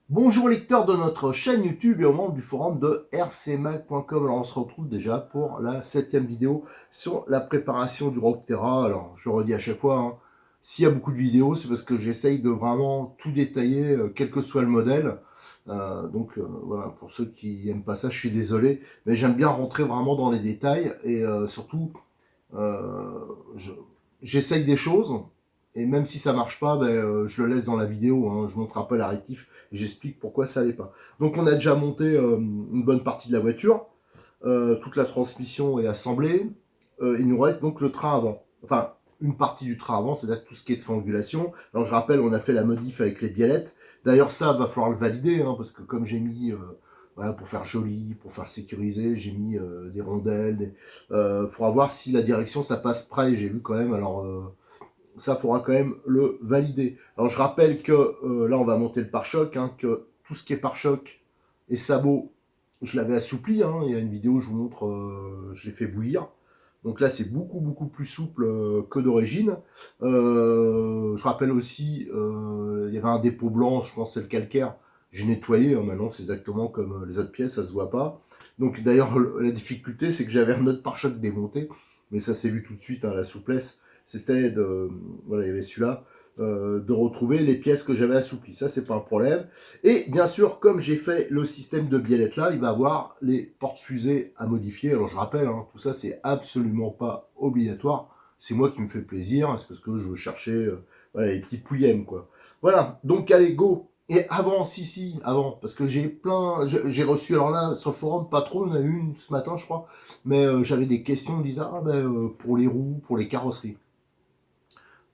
Bonjour lecteurs de notre chaîne YouTube et aux membres du forum de rcmac.com. Alors on se retrouve déjà pour la 7e vidéo sur la préparation du Rock Terra. Alors je redis à chaque fois, hein, s'il y a beaucoup de vidéos, c'est parce que j'essaye de vraiment tout détailler, quel que soit le modèle. Voilà, pour ceux qui n'aiment pas ça, je suis désolé, mais j'aime bien rentrer vraiment dans les détails et surtout, euh, je- j'essaye des choses. Et même si ça marche pas, je le laisse dans la vidéo, hein, je montre un peu la rectif et j'explique pourquoi ça allait pas. Donc on a déjà monté une bonne partie de la voiture, toute la transmission est assemblée, il nous reste donc le train avant. Enfin, une partie du train avant, c'est-à-dire tout ce qui est triangulation. Alors je rappelle, on a fait la modif avec les biellettes. D'ailleurs ça, va falloir le valider, hein, parce que comme j'ai mis, voilà, pour faire joli, pour faire sécuriser, j'ai mis des rondelles. Faudra voir si la direction ça passe près, j'ai vu quand même, alors ça faudra quand même le valider. Alors je rappelle que là on va monter le pare-choc, hein, que tout ce qui est pare-choc et sabot, je l'avais assoupli, hein, il y a une vidéo, je vous montre, je l'ai fait bouillir. Donc là c'est beaucoup plus souple que d'origine. Je rappelle aussi, il y avait un dépôt blanc, je pense que c'est le calcaire, j'ai nettoyé, hein, maintenant c'est exactement comme les autres pièces, ça se voit pas. Donc d'ailleurs la difficulté c'est que j'avais un autre pare-choc démonté, mais ça s'est vu tout de suite, hein, la souplesse c'était de, voilà, il y avait celui-là, de retrouver les pièces que j'avais assouplies. Ça, c'est pas un problème. Et bien sûr, comme j'ai fait le système de biellette là, il va avoir les portes-fusées à modifier. Alors je rappelle, hein, tout ça, c'est absolument pas obligatoire. C'est moi qui me fais plaisir, parce que je veux chercher voilà, les petits pouillèmes, quoi. Voilà, donc allez, go. Et avant, avant, parce que j'ai plein, j'ai reçu, alors là, sur le forum, pas trop, il y en a eu une ce matin, je crois, mais j'avais des questions, ils me disaient, pour les roues, pour les carrosseries.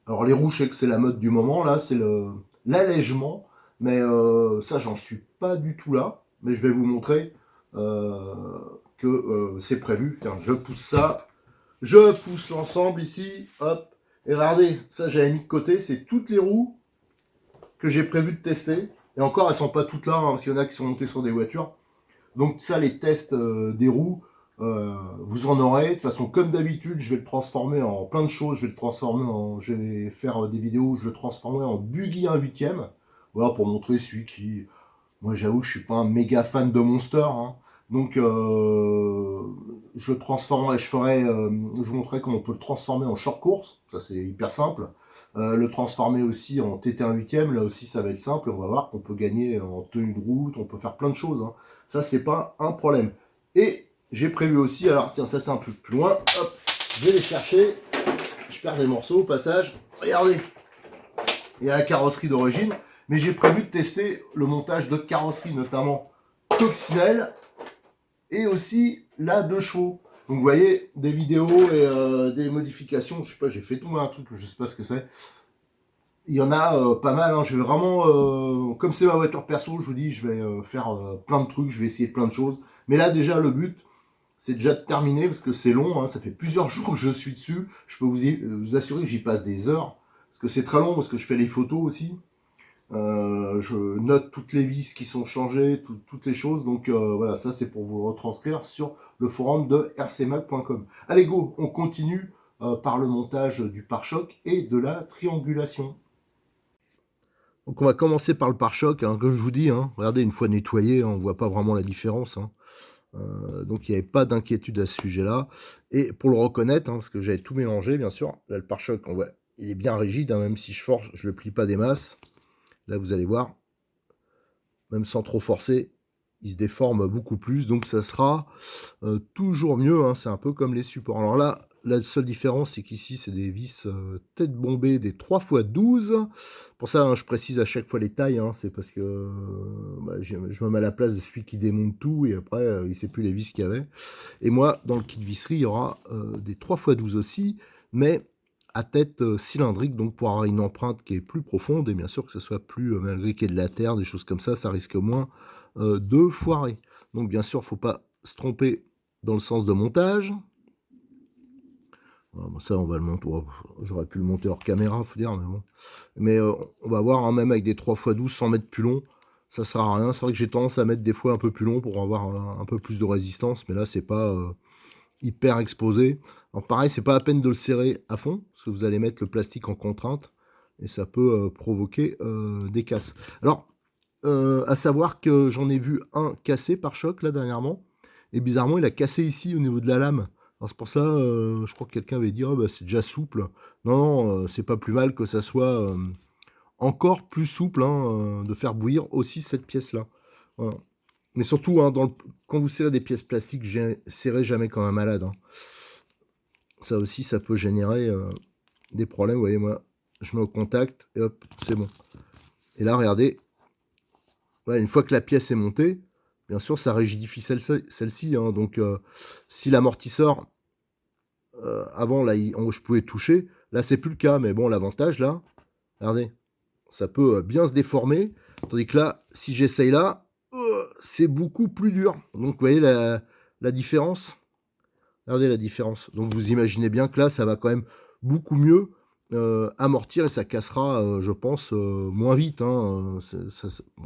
Alors les roues, je sais que c'est la mode du moment, là, c'est l'allègement, mais ça, j'en suis pas du tout là. Mais je vais vous montrer euh, que c'est prévu. Tiens, je pousse ça, je pousse l'ensemble ici, hop. Et regardez, ça j'avais mis de côté, c'est toutes les roues que j'ai prévu de tester. Et encore, elles sont pas toutes là, hein, parce qu'il y en a qui sont montées sur des voitures. Donc ça, les tests des roues, vous en aurez. De toute façon, comme d'habitude, je vais le transformer en plein de choses. Je vais faire des vidéos où je le transformerai en buggy 1/8. Voilà, pour montrer celui qui... Moi, j'avoue que je suis pas un méga fan de Monster, hein. Donc, je transformerai, je vous montrerai comment on peut le transformer en short course. Ça, c'est hyper simple. Le transformer aussi en TT1/8, là aussi, ça va être simple. On va voir qu'on peut gagner en tenue de route, on peut faire plein de choses, hein. Ça, c'est pas un problème. Et j'ai prévu aussi, alors tiens, ça c'est un peu plus loin. Hop, je vais les chercher. Je perds des morceaux au passage. Regardez, il y a la carrosserie d'origine, mais j'ai prévu de tester le montage d'autres carrosseries, notamment Coccinelle et aussi la 2 chevaux. Donc vous voyez, des vidéos et des modifications, je sais pas, j'ai fait tomber un truc, je sais pas ce que c'est. Il y en a pas mal, hein. Je vais vraiment, comme c'est ma voiture perso, je vous dis, je vais faire plein de trucs, je vais essayer plein de choses. Mais là déjà, le but, c'est déjà de terminer, parce que c'est long, hein, ça fait plusieurs jours que je suis dessus. Je peux vous assurer que j'y passe des heures, parce que c'est très long, parce que je fais les photos aussi. Je note toutes les vis qui sont changées, toutes les choses. Donc voilà, ça c'est pour vous le retranscrire sur le forum de rcmac.com. Allez go, on continue par le montage du pare-choc et de la triangulation. Donc on va commencer par le pare-choc. Alors comme je vous dis, hein, regardez, une fois nettoyé, hein, on voit pas vraiment la différence, hein. Donc il n'y avait pas d'inquiétude à ce sujet-là. Et pour le reconnaître, hein, parce que j'avais tout mélangé, bien sûr, là le pare-choc, on voit, il est bien rigide, hein, même si je force, je le plie pas des masses. Là vous allez voir, même sans trop forcer, il se déforme beaucoup plus, donc ça sera toujours mieux, hein, c'est un peu comme les supports. Alors là, la seule différence, c'est qu'ici, c'est des vis tête bombée des 3x12. Pour ça, hein, je précise à chaque fois les tailles, hein, c'est parce que je me mets à la place de celui qui démonte tout, et après, il ne sait plus les vis qu'il y avait. Et moi, dans le kit visserie, il y aura des 3x12 aussi, mais à tête cylindrique, donc pour avoir une empreinte qui est plus profonde, et bien sûr que ce soit plus, malgré qu'il y ait de la terre, des choses comme ça risque moins de foirer. Donc bien sûr, il ne faut pas se tromper dans le sens de montage. Voilà, bon, ça, on va le monter. J'aurais pu le monter hors caméra, faut dire, mais bon. Mais on va voir, hein, même avec des 3x12 100 mètres plus long, ça sert à rien. C'est vrai que j'ai tendance à mettre des fois un peu plus long pour avoir un peu plus de résistance, mais là, c'est pas hyper exposé. Alors pareil, c'est pas la peine de le serrer à fond, parce que vous allez mettre le plastique en contrainte, et ça peut provoquer des casses. Alors, à savoir que j'en ai vu un cassé par choc là dernièrement et bizarrement il a cassé ici au niveau de la lame. Alors c'est pour ça, je crois que quelqu'un avait dit: «Oh bah, c'est déjà souple». Non, non, c'est pas plus mal que ça soit, encore plus souple, hein, de faire bouillir aussi cette pièce-là. Voilà. Mais surtout, hein, quand vous serrez des pièces plastiques, serrez jamais comme un malade, hein. Ça aussi, ça peut générer, des problèmes. Vous voyez, moi, je mets au contact et hop, c'est bon. Et là, regardez, voilà, une fois que la pièce est montée, bien sûr, ça rigidifie celle-ci, hein. Donc, si l'amortisseur, avant, là, je pouvais toucher, là, c'est plus le cas. Mais bon, l'avantage, là, regardez, ça peut bien se déformer. Tandis que là, si j'essaye là, c'est beaucoup plus dur. Donc, vous voyez la différence? Regardez la différence. Donc, vous imaginez bien que là, ça va quand même beaucoup mieux amortir et ça cassera, je pense, moins vite, hein.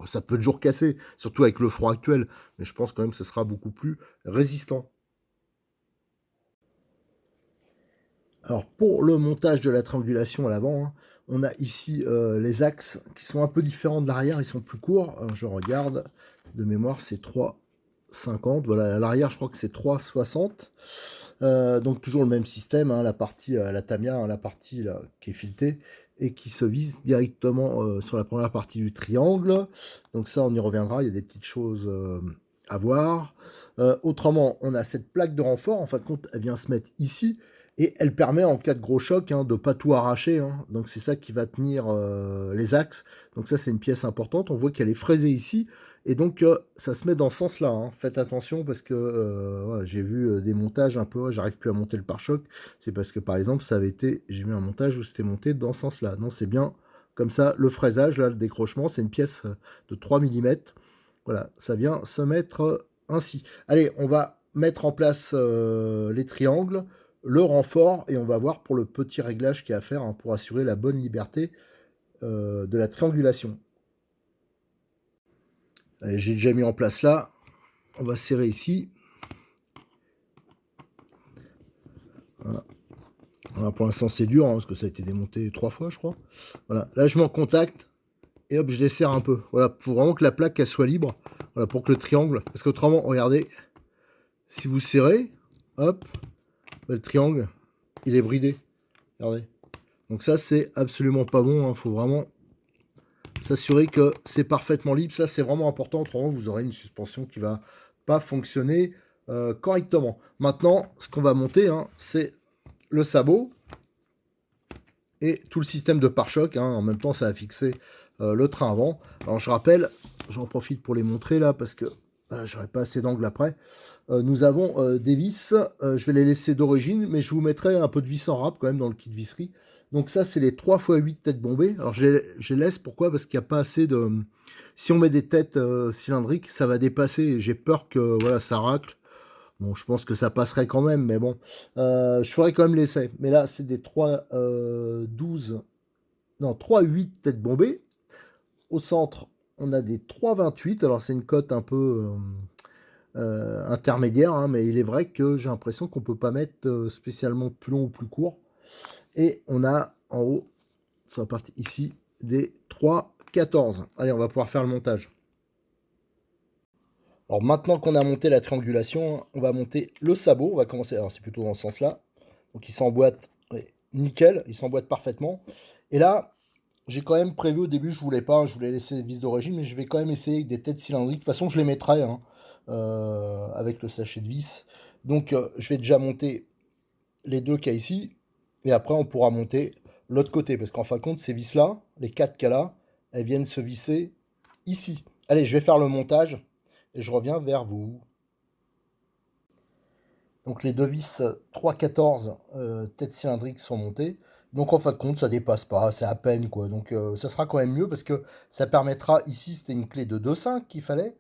Ça peut toujours casser, surtout avec le froid actuel. Mais je pense quand même que ça sera beaucoup plus résistant. Alors, pour le montage de la triangulation à l'avant, hein, on a ici les axes qui sont un peu différents de l'arrière, ils sont plus courts. Alors, je regarde, de mémoire, c'est 3,50. Voilà, à l'arrière, je crois que c'est 3,60. Donc, toujours le même système, hein, la partie, la Tamiya, hein, la partie là, qui est filetée et qui se vise directement sur la première partie du triangle. Donc, ça, on y reviendra, il y a des petites choses à voir. Autrement, on a cette plaque de renfort, en fin de compte, elle vient se mettre ici. Et elle permet, en cas de gros choc, hein, de ne pas tout arracher, hein. Donc c'est ça qui va tenir les axes. Donc ça, c'est une pièce importante. On voit qu'elle est fraisée ici. Et donc, ça se met dans ce sens-là, hein. Faites attention parce que voilà, j'ai vu des montages un peu, j'arrive plus à monter le pare-choc. C'est parce que, par exemple, j'ai vu un montage où c'était monté dans ce sens-là. Non, c'est bien comme ça. Le fraisage, là, le décrochement, c'est une pièce de 3 mm. Voilà, ça vient se mettre ainsi. Allez, on va mettre en place les triangles, le renfort, et on va voir pour le petit réglage qu'il y a à faire, hein, pour assurer la bonne liberté de la triangulation. Allez, j'ai déjà mis en place là. On va serrer ici. Voilà. Voilà, pour l'instant, c'est dur, hein, parce que ça a été démonté 3 fois, je crois. Voilà, là, je mets en contact, et hop, je desserre un peu. Voilà, il faut vraiment que la plaque, elle soit libre, voilà, pour que le triangle, parce qu'autrement, regardez, si vous serrez, hop, le triangle, il est bridé. Regardez. Donc ça, c'est absolument pas bon, hein. Faut vraiment s'assurer que c'est parfaitement libre. Ça, c'est vraiment important. Autrement, vous aurez une suspension qui va pas fonctionner correctement. Maintenant, ce qu'on va monter, hein, c'est le sabot et tout le système de pare-choc, hein. En même temps, ça va fixer le train avant. Alors, je rappelle, j'en profite pour les montrer là parce que j'aurai pas assez d'angle après. Nous avons des vis, je vais les laisser d'origine, mais je vous mettrai un peu de vis en râpe quand même dans le kit visserie. Donc ça, c'est les 3x8 têtes bombées. Alors je les laisse, pourquoi? Parce qu'il n'y a pas assez de... Si on met des têtes cylindriques, ça va dépasser et j'ai peur que voilà, ça racle. Bon, je pense que ça passerait quand même, mais bon. Je ferai quand même l'essai. Mais là, c'est des 3,12... Non, 3,8 têtes bombées. Au centre, on a des 3,28. Alors c'est une cote un peu... intermédiaire, hein, mais il est vrai que j'ai l'impression qu'on peut pas mettre spécialement plus long ou plus court. Et on a en haut, sur la partie ici, des 3,14. Allez, on va pouvoir faire le montage. Alors maintenant qu'on a monté la triangulation, on va monter le sabot. On va commencer, alors c'est plutôt dans ce sens-là. Donc il s'emboîte nickel, il s'emboîte parfaitement. Et là, j'ai quand même prévu au début, je voulais pas, je voulais laisser les vis d'origine, mais je vais quand même essayer avec des têtes cylindriques. De toute façon, je les mettrai, hein, avec le sachet de vis. Donc, je vais déjà monter les deux qu'il y a ici, et après, on pourra monter l'autre côté, parce qu'en fin de compte, ces vis-là, les 4 qu'il y a là, elles viennent se visser ici. Allez, je vais faire le montage, et je reviens vers vous. Donc, les deux vis 3,14 têtes cylindriques sont montées. Donc en fin de compte, ça dépasse pas, c'est à peine quoi. Donc ça sera quand même mieux parce que ça permettra, ici c'était une clé de 2,5 qu'il fallait.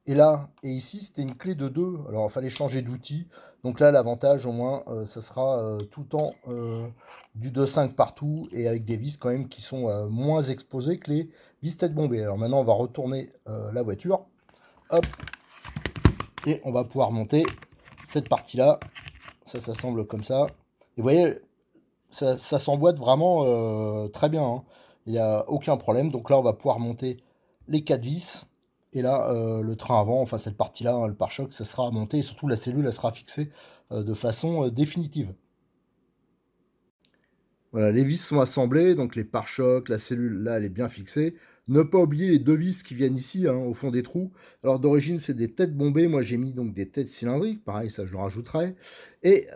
Et là, et ici c'était une clé de 2. Alors il fallait changer d'outil. Donc là, l'avantage au moins, ça sera tout le temps du 2,5 partout et avec des vis quand même qui sont moins exposées que les vis tête bombée. Alors maintenant, on va retourner la voiture. Hop. Et on va pouvoir monter cette partie-là. Ça s'assemble comme ça. Et vous voyez, ça s'emboîte vraiment très bien, hein. Il n'y a aucun problème. Donc là, on va pouvoir monter les 4 vis. Et là, le train avant, enfin cette partie-là, hein, le pare-choc, ça sera monté et surtout la cellule, elle sera fixée de façon définitive. Voilà, les vis sont assemblées, donc les pare-chocs, la cellule, là, elle est bien fixée. Ne pas oublier les 2 vis qui viennent ici, hein, au fond des trous. Alors d'origine, c'est des têtes bombées. Moi, j'ai mis donc des têtes cylindriques. Pareil, ça, je le rajouterai. Et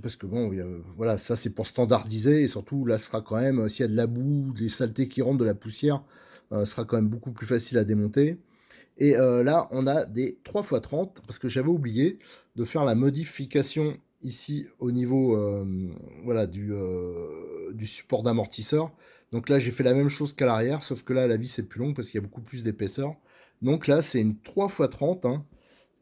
parce que bon, voilà, ça, c'est pour standardiser. Et surtout, là, ce sera quand même, s'il y a de la boue, des saletés qui rentrent, de la poussière, ce sera quand même beaucoup plus facile à démonter. Et là, on a des 3x30, parce que j'avais oublié de faire la modification ici au niveau voilà, du support d'amortisseur. Donc là, j'ai fait la même chose qu'à l'arrière, sauf que là, la vis est plus longue parce qu'il y a beaucoup plus d'épaisseur. Donc là, c'est une 3x30, hein,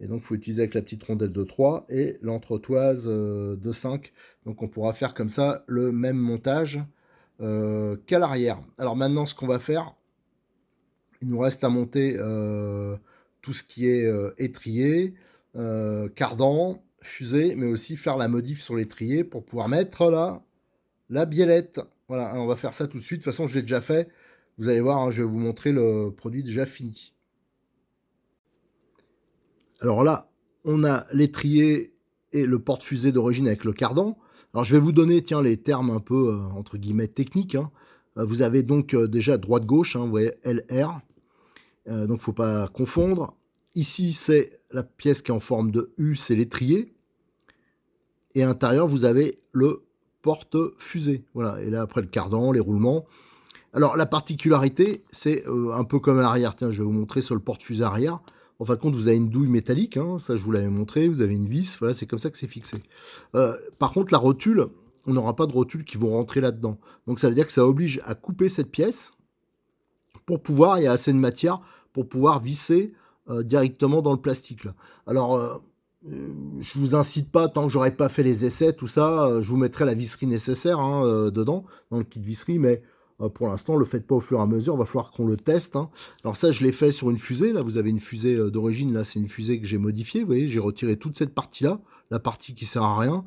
et donc il faut utiliser avec la petite rondelle de 3 et l'entretoise de 5. Donc on pourra faire comme ça le même montage qu'à l'arrière. Alors maintenant, ce qu'on va faire, il nous reste à monter tout ce qui est étrier, cardan, fusée, mais aussi faire la modif sur l'étrier pour pouvoir mettre là la biellette. Voilà, alors on va faire ça tout de suite. De toute façon, je l'ai déjà fait. Vous allez voir, hein, je vais vous montrer le produit déjà fini. Alors là, on a l'étrier et le porte-fusée d'origine avec le cardan. Alors je vais vous donner, tiens, les termes un peu, entre guillemets, techniques, hein. Vous avez donc déjà droite-gauche, hein, vous voyez, LR. Donc, faut pas confondre. Ici, c'est la pièce qui est en forme de U, c'est l'étrier. Et à l'intérieur, vous avez le porte-fusée. Voilà. Et là, après, le cardan, les roulements. Alors, la particularité, c'est un peu comme à l'arrière. Tiens, je vais vous montrer sur le porte-fusée arrière. En fin de compte, vous avez une douille métallique. Hein, ça, je vous l'avais montré. Vous avez une vis. Voilà, c'est comme ça que c'est fixé. Par contre, la rotule, on n'aura pas de rotule qui vont rentrer là-dedans. Donc, ça veut dire que ça oblige à couper cette pièce pour pouvoir, il y a assez de matière pour pouvoir visser directement dans le plastique. Là. Alors, je vous incite pas, tant que j'aurais pas fait les essais, tout ça, je vous mettrai la visserie nécessaire hein, dedans, dans le kit visserie, mais pour l'instant, le faites pas au fur et à mesure, il va falloir qu'on le teste. Hein. Alors ça, je l'ai fait sur une fusée, là, vous avez une fusée d'origine, là, c'est une fusée que j'ai modifiée, vous voyez, j'ai retiré toute cette partie-là, la partie qui sert à rien,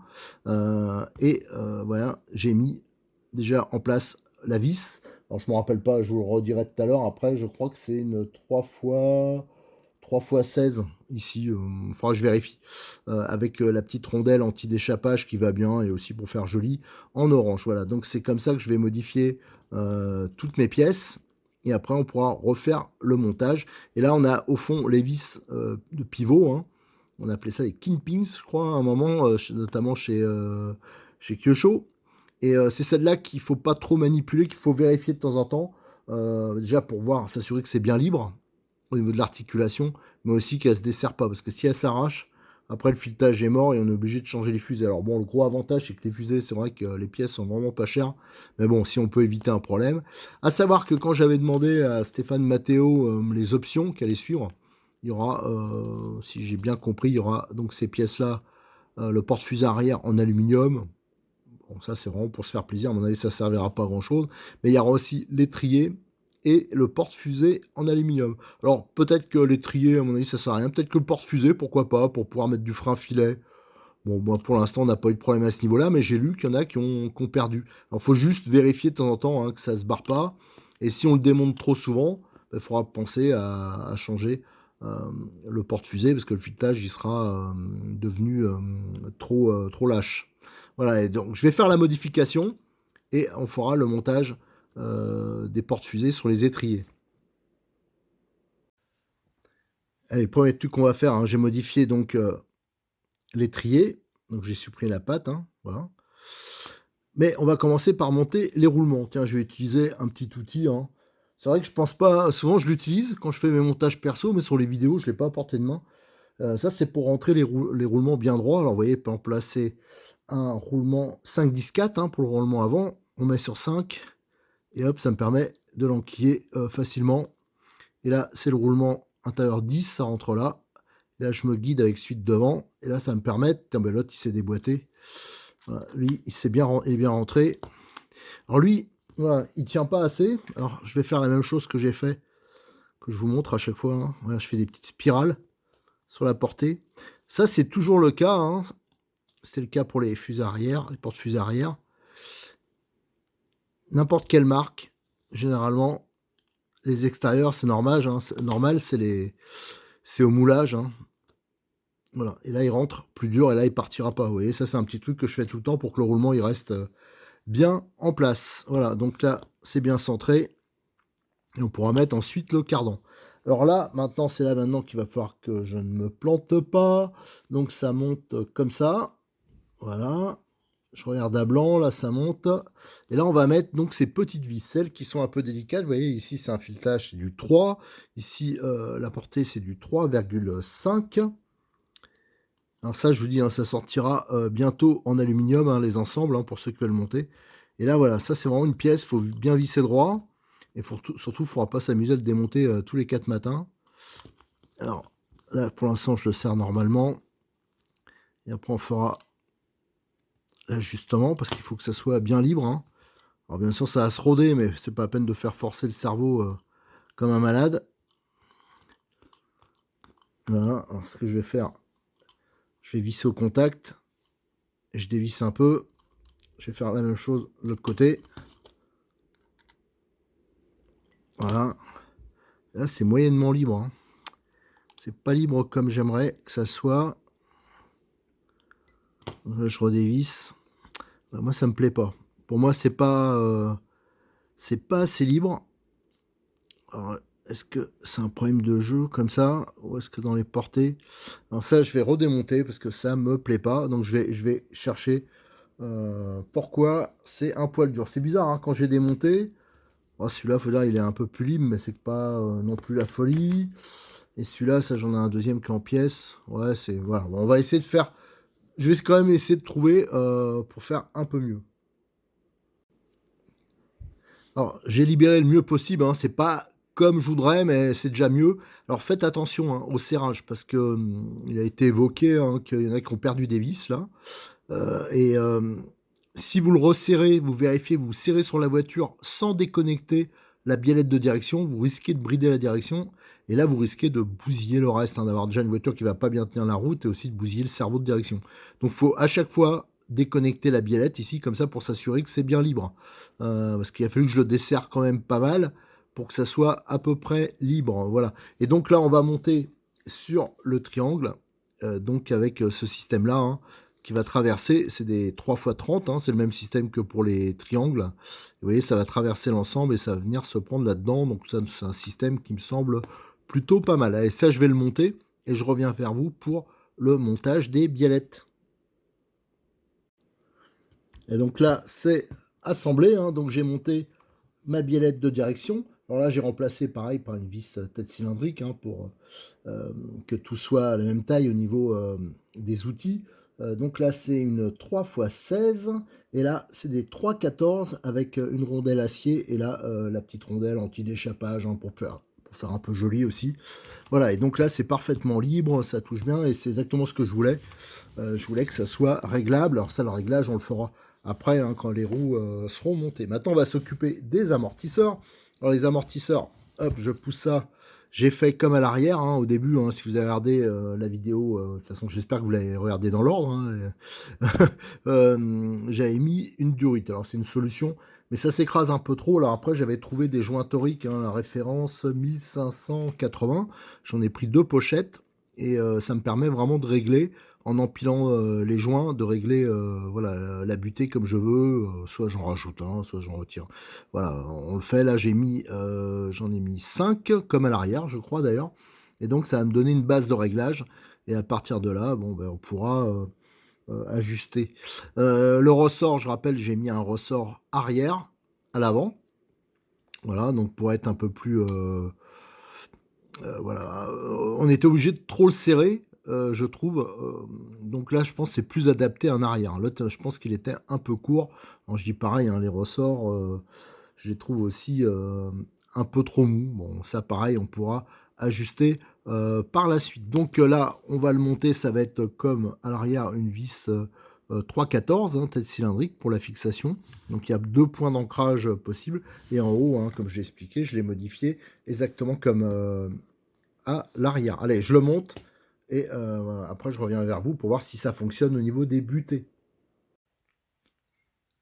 et voilà, j'ai mis déjà en place la vis. Alors, je ne me rappelle pas, je vous le redirai tout à l'heure. Après, je crois que c'est une 3x16 ici. Enfin, je vérifie. Avec la petite rondelle anti-déchappage qui va bien et aussi pour faire joli en orange. Voilà, donc c'est comme ça que je vais modifier toutes mes pièces. Et après, on pourra refaire le montage. Et là, on a au fond les vis de pivot. Hein. On appelait ça les kingpins, je crois, à un moment, notamment chez Kyosho. Et c'est celle-là qu'il faut pas trop manipuler, qu'il faut vérifier de temps en temps. Déjà pour voir, s'assurer que c'est bien libre au niveau de l'articulation, mais aussi qu'elle se desserre pas. Parce que si elle s'arrache, après le filetage est mort et on est obligé de changer les fusées. Alors bon, le gros avantage, c'est que les fusées, c'est vrai que les pièces sont vraiment pas chères. Mais bon, si on peut éviter un problème. À savoir que quand j'avais demandé à Stéphane Matteo les options qu'elle allait suivre, il y aura, si j'ai bien compris, il y aura donc ces pièces-là, le porte-fusée arrière en aluminium. Bon, ça, c'est vraiment pour se faire plaisir. À mon avis, ça ne servira pas à grand-chose. Mais il y aura aussi l'étrier et le porte-fusée en aluminium. Alors, peut-être que l'étrier, à mon avis, ça sert à rien. Peut-être que le porte-fusée, pourquoi pas, pour pouvoir mettre du frein filet. Bon, moi, pour l'instant, on n'a pas eu de problème à ce niveau-là, mais j'ai lu qu'il y en a qui ont perdu. Alors, il faut juste vérifier de temps en temps hein, que ça ne se barre pas. Et si on le démonte trop souvent, il faudra penser à changer le porte-fusée, parce que le filetage, il sera devenu trop lâche. Voilà, et donc je vais faire la modification et on fera le montage des porte-fusées sur les étriers. Allez, le premier truc qu'on va faire, hein, j'ai modifié donc l'étrier, donc j'ai supprimé la patte, hein, voilà. Mais on va commencer par monter les roulements. Tiens, je vais utiliser un petit outil. Hein. C'est vrai que je pense pas, souvent je l'utilise quand je fais mes montages perso, mais sur les vidéos, je ne l'ai pas à portée de main. Ça, c'est pour rentrer les roulements bien droits. Alors, vous voyez, on peut en placer un roulement 5-10-4 hein, pour le roulement avant. On met sur 5 et hop, ça me permet de l'enquiller facilement. Et là, c'est le roulement intérieur 10, ça rentre là. Et là, je me guide avec suite devant. Et là, ça me permet, tiens, ben, l'autre, il s'est déboîté. Voilà, lui, il est bien rentré. Alors lui, voilà, il tient pas assez. Alors, je vais faire la même chose que j'ai fait, que je vous montre à chaque fois. Hein. Voilà, je fais des petites spirales sur la portée. Ça, c'est toujours le cas. Hein. C'est le cas pour les fusées arrière, les porte-fusées arrière. N'importe quelle marque, généralement, les extérieurs, c'est normal, hein, c'est au moulage, hein. Voilà, et là, il rentre plus dur et là, il partira pas. Vous voyez, ça, c'est un petit truc que je fais tout le temps pour que le roulement, il reste, bien en place. Voilà, donc là, c'est bien centré et on pourra mettre ensuite le cardan. Alors là, maintenant, c'est là maintenant qu'il va falloir que je ne me plante pas. Donc ça monte comme ça. Voilà. Je regarde à blanc, là ça monte. Et là on va mettre donc ces petites vis, celles qui sont un peu délicates. Vous voyez ici c'est un filetage, c'est du 3. Ici la portée c'est du 3,5. Alors ça je vous dis, hein, ça sortira bientôt en aluminium, hein, les ensembles, hein, pour ceux qui veulent monter. Et là voilà, ça c'est vraiment une pièce, il faut bien visser droit. Et surtout, il ne faudra pas s'amuser à le démonter tous les 4 matins. Alors là pour l'instant je le serre normalement. Et après on fera l'ajustement parce qu'il faut que ça soit bien libre, hein. Alors bien sûr ça va se roder, mais c'est pas la peine de faire forcer le cerveau comme un malade. Voilà, alors ce que je vais faire, je vais visser au contact, et je dévisse un peu. Je vais faire la même chose de l'autre côté. Voilà. Là c'est moyennement libre, hein. C'est pas libre comme j'aimerais que ça soit. Là, je redévisse. Moi ça me plaît pas. Pour moi c'est pas assez libre. Alors, est-ce que c'est un problème de jeu comme ça, ou est-ce que dans les portées? Alors ça, je vais redémonter parce que ça me plaît pas. Donc je vais chercher pourquoi c'est un poil dur. C'est bizarre, hein, quand j'ai démonté. Oh, celui-là, faut dire, il est un peu plus libre, mais c'est pas non plus la folie. Et celui-là, ça, j'en ai un deuxième qui est en pièces. Ouais, c'est voilà. Bon, on va essayer de faire. Je vais quand même essayer de trouver pour faire un peu mieux. Alors, j'ai libéré le mieux possible, hein, c'est pas comme je voudrais, mais c'est déjà mieux. Alors faites attention, hein, au serrage, parce que il a été évoqué, hein, qu'il y en a qui ont perdu des vis là. Et si vous le resserrez, vous vérifiez, vous serrez sur la voiture sans déconnecter la biellette de direction, vous risquez de brider la direction. Et là, vous risquez de bousiller le reste, hein, d'avoir déjà une voiture qui va pas bien tenir la route et aussi de bousiller le cerveau de direction. Donc, il faut à chaque fois déconnecter la biellette ici, comme ça, pour s'assurer que c'est bien libre. Parce qu'il a fallu que je le desserre quand même pas mal pour que ça soit à peu près libre. Voilà. Et donc là, on va monter sur le triangle, donc avec ce système-là, hein, qui va traverser, c'est des 3 x 30, hein, c'est le même système que pour les triangles. Vous voyez, ça va traverser l'ensemble et ça va venir se prendre là-dedans. Donc ça, c'est un système qui me semble plutôt pas mal. Allez, ça, je vais le monter et je reviens vers vous pour le montage des biellettes. Et donc là, c'est assemblé, hein, donc j'ai monté ma biellette de direction. Alors là, j'ai remplacé pareil par une vis tête cylindrique, hein, pour que tout soit à la même taille au niveau des outils. Donc là, c'est une 3x16 et là, c'est des 3x14 avec une rondelle acier et là, la petite rondelle anti-déchappage, hein, pour faire un peu joli aussi. Voilà, et donc là, c'est parfaitement libre, ça touche bien et c'est exactement ce que je voulais. Je voulais que ça soit réglable. Alors ça, le réglage, on le fera après, hein, quand les roues seront montées. Maintenant, on va s'occuper des amortisseurs. Alors les amortisseurs, hop, je pousse ça. J'ai fait comme à l'arrière, hein, au début, hein, si vous avez regardé la vidéo, de toute façon j'espère que vous l'avez regardé dans l'ordre, hein, j'avais mis une durite. Alors c'est une solution, mais ça s'écrase un peu trop. Alors après j'avais trouvé des joints toriques, hein, la référence 1580. J'en ai pris 2 pochettes et ça me permet vraiment de régler en empilant les joints, de régler voilà, la butée comme je veux, soit j'en rajoute un, soit j'en retire. Voilà, on le fait, là j'en ai mis 5, comme à l'arrière, je crois d'ailleurs. Et donc ça va me donner une base de réglage. Et à partir de là, bon, ben, on pourra ajuster. Le ressort, je rappelle, j'ai mis un ressort arrière à l'avant. Voilà, donc pour être un peu plus... voilà, on était obligé de trop le serrer, je trouve. Donc là, je pense que c'est plus adapté en arrière. L'autre, je pense qu'il était un peu court. Alors, je dis pareil, hein, les ressorts, je les trouve aussi un peu trop mous. Bon, ça, pareil, on pourra ajuster par la suite. Donc là, on va le monter. Ça va être comme à l'arrière une vis 3,14, hein, tête cylindrique pour la fixation. Donc il y a 2 points d'ancrage possibles. Et en haut, hein, comme je l'ai expliqué, je l'ai modifié exactement comme à l'arrière. Allez, je le monte et après je reviens vers vous pour voir si ça fonctionne au niveau des butées.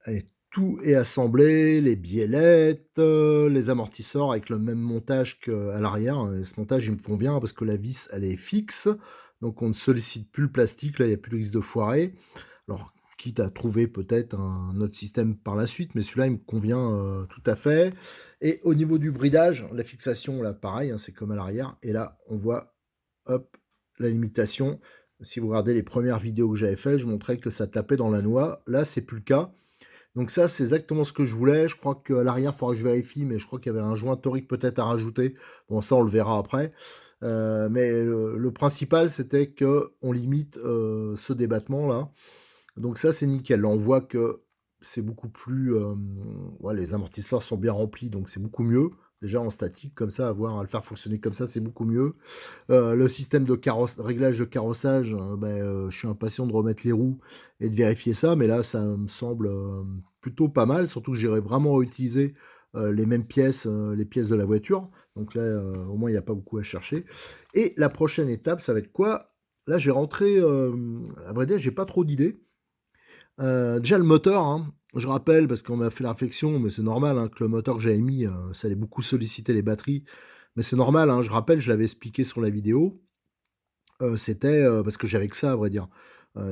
Allez, tout est assemblé, les biellettes, les amortisseurs avec le même montage qu'à l'arrière, et ce montage, il me convient parce que la vis, elle est fixe, donc on ne sollicite plus le plastique, là, il y a plus de risque de foirer. Alors, quitte à trouver peut-être un autre système par la suite, mais celui-là, il me convient, tout à fait. Et au niveau du bridage, la fixation, là, pareil, hein, c'est comme à l'arrière, et là, on voit, hop, la limitation. Si vous regardez les premières vidéos que j'avais faites, je montrais que ça tapait dans la noix. Là, c'est plus le cas. Donc ça, c'est exactement ce que je voulais. Je crois qu'à l'arrière, il faudra que je vérifie, mais je crois qu'il y avait un joint torique peut-être à rajouter. Bon, ça, on le verra après. Mais le principal, c'était qu'on limite ce débattement-là. Donc ça, c'est nickel. Là, on voit que c'est beaucoup plus... ouais, les amortisseurs sont bien remplis, donc c'est beaucoup mieux. Déjà en statique, comme ça, à le faire fonctionner comme ça, c'est beaucoup mieux. Le système de réglage de carrossage, je suis impatient de remettre les roues et de vérifier ça, mais là, ça me semble plutôt pas mal, surtout que j'irai vraiment réutiliser les mêmes pièces, les pièces de la voiture. Donc là, au moins, il n'y a pas beaucoup à chercher. Et la prochaine étape, ça va être quoi? Là, j'ai rentré, à vrai dire, j'ai pas trop d'idées. Déjà le moteur, hein, je rappelle parce qu'on m'a fait la réflexion, mais c'est normal, hein, que le moteur que j'avais mis, ça allait beaucoup solliciter les batteries. Mais c'est normal, hein, je rappelle, je l'avais expliqué sur la vidéo, c'était, parce que j'avais que ça à vrai dire.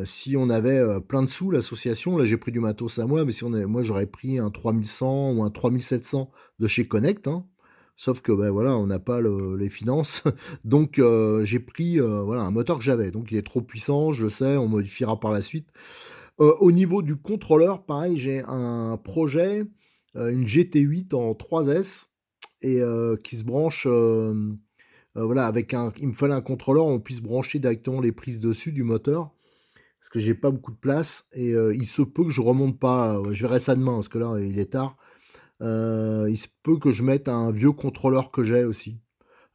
Si on avait, plein de sous l'association, là j'ai pris du matos à moi, mais si on avait moi j'aurais pris un 3100 ou un 3700 de chez Connect, hein. Sauf que, voilà, on n'a pas les finances. Donc, j'ai pris, voilà, un moteur que j'avais. Donc il est trop puissant, je le sais, on modifiera par la suite. Au niveau du contrôleur, pareil, j'ai un projet, une GT8 en 3S et qui se branche, voilà, avec il me fallait un contrôleur où on puisse brancher directement les prises dessus du moteur, parce que j'ai pas beaucoup de place et il se peut que je remonte pas, je verrai ça demain parce que là, il est tard. Il se peut que je mette un vieux contrôleur que j'ai aussi.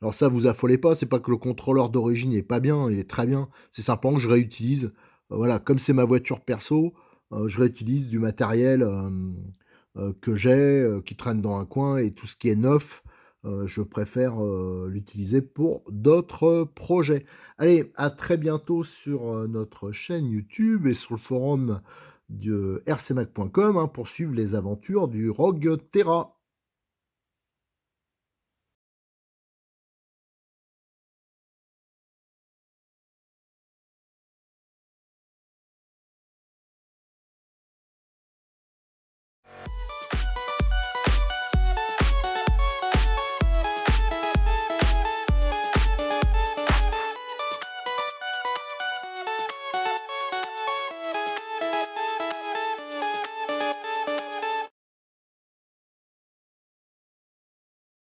Alors ça, vous affolez pas, c'est pas que le contrôleur d'origine est pas bien, il est très bien. C'est simplement que je réutilise, voilà, comme c'est ma voiture perso, je réutilise du matériel, que j'ai, qui traîne dans un coin et tout ce qui est neuf, je préfère, l'utiliser pour d'autres projets. Allez, à très bientôt sur, notre chaîne YouTube et sur le forum de rcmac.com, hein, pour suivre les aventures du Rogue Terra.